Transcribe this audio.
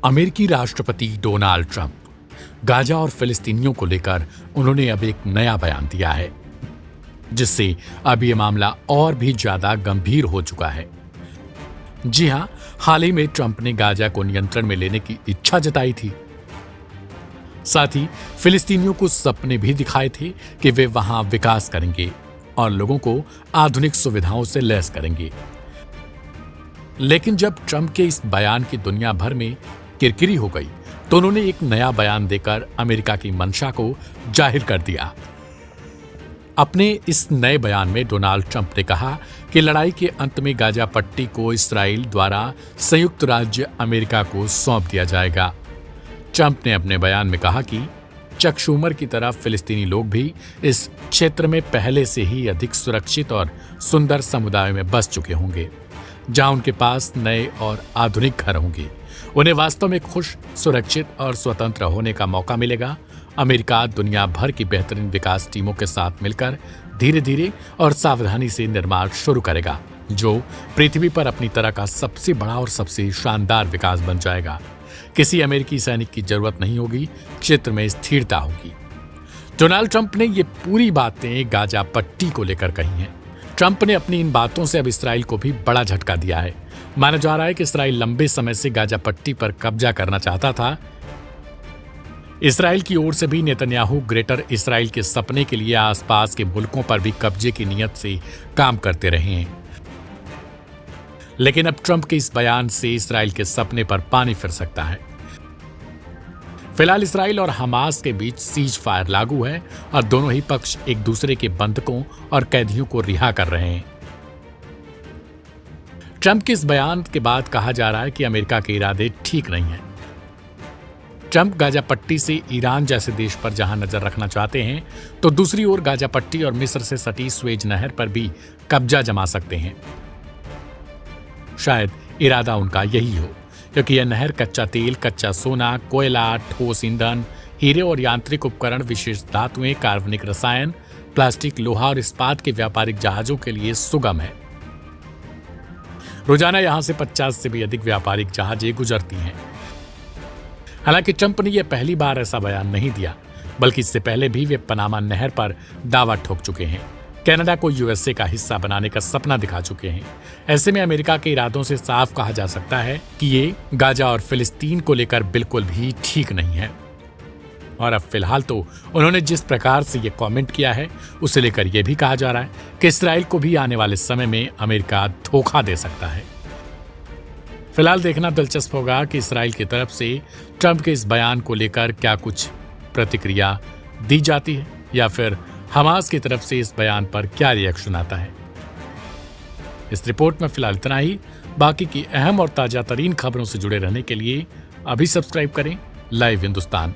अमेरिकी राष्ट्रपति Donald Trump Gaza और फिलिस्तीनियों को लेकर उन्होंने अब एक नया बयान दिया है, जिससे अब यह मामला और भी ज्यादा गंभीर हो चुका है। जी हां, हाल ही में ट्रंप ने गाजा को नियंत्रण में लेने की इच्छा जताई थी। साथ ही फिलिस्तीनियों को सपने भी दिखाए थे कि वे वहां विकास करेंगे और लोगों को आधुनिक सुविधाओं से लैस करेंगे। लेकिन जब ट्रंप के इस बयान की दुनिया भर में किरकिरी हो गई, तो उन्होंने एक नया बयान देकर अमेरिका की मंशा को जाहिर कर दिया। अपने इस नए बयान में डोनाल्ड ट्रंप ने कहा कि लड़ाई के अंत में गाजा पट्टी को इस्राएल द्वारा संयुक्त राज्य अमेरिका को सौंप दिया जाएगा। ट्रंप ने अपने बयान में कहा कि चक शूमर की तरह फिलिस्तीनी लोग भी इस क्षेत्र में पहले से ही अधिक सुरक्षित और सुंदर समुदाय में बस चुके होंगे, जहां उनके पास नए और आधुनिक घर होंगे। उन्हें वास्तव में खुश, सुरक्षित और स्वतंत्र होने का मौका मिलेगा। अमेरिका दुनिया भर की बेहतरीन विकास टीमों के साथ मिलकर धीरे धीरे और सावधानी से निर्माण शुरू करेगा, जो पृथ्वी पर अपनी तरह का सबसे बड़ा और सबसे शानदार विकास बन जाएगा। किसी अमेरिकी सैनिक की जरूरत नहीं होगी, क्षेत्र में स्थिरता होगी। डोनाल्ड ट्रंप ने ये पूरी बातें गाजा पट्टी को लेकर कही हैं। ट्रंप ने अपनी इन बातों से अब इसराइल को भी बड़ा झटका दिया है। माना जा रहा है कि इसराइल लंबे समय से गाजा पट्टी पर कब्जा करना चाहता था। इसराइल की ओर से भी नेतन्याहू ग्रेटर इसराइल के सपने के लिए आसपास के मुल्कों पर भी कब्जे की नीयत से काम करते रहे हैं। लेकिन अब ट्रंप के इस बयान से इसराइल के सपने पर पानी फिर सकता है। फिलहाल इसराइल और हमास के बीच सीज फायर लागू है और दोनों ही पक्ष एक दूसरे के बंधकों और कैदियों को रिहा कर रहे हैं। ट्रंप के इस बयान के बाद कहा जा रहा है कि अमेरिका के इरादे ठीक नहीं हैं। ट्रंप गाजा पट्टी से ईरान जैसे देश पर जहां नजर रखना चाहते हैं, तो दूसरी ओर गाजा पट्टी और मिस्र से सटी स्वेज नहर पर भी कब्जा जमा सकते हैं। शायद इरादा उनका यही हो, क्योंकि यह नहर कच्चा तेल, कच्चा सोना, कोयला, ठोस ईंधन, हीरे और यांत्रिक उपकरण, विशेष धातुएं, कार्बनिक रसायन, प्लास्टिक, लोहा और इस्पात के व्यापारिक जहाजों के लिए सुगम है। रोजाना यहां से 50 से भी अधिक व्यापारिक जहाजें गुजरती हैं। हालांकि ट्रंप ने यह पहली बार ऐसा बयान नहीं दिया, बल्कि इससे पहले भी वे पनामा नहर पर दावा ठोक चुके हैं। कनाडा को यूएसए का हिस्सा बनाने का सपना दिखा चुके हैं। ऐसे में अमेरिका के इरादों से साफ कहा जा सकता है कि ये गाजा और फिलिस्तीन को लेकर बिल्कुल भी ठीक नहीं है। और अब फिलहाल तो उन्होंने जिस प्रकार से ये कमेंट किया है, उसे लेकर यह भी कहा जा रहा है कि इसराइल को भी आने वाले समय में अमेरिका धोखा दे सकता है। फिलहाल देखना दिलचस्प होगा कि इसराइल की तरफ से ट्रंप के इस बयान को लेकर क्या कुछ प्रतिक्रिया दी जाती है, या फिर हमास की तरफ से इस बयान पर क्या रिएक्शन आता है। इस रिपोर्ट में फिलहाल इतना ही। बाकी की अहम और ताजा तरीन खबरों से जुड़े रहने के लिए अभी सब्सक्राइब करें लाइव हिंदुस्तान।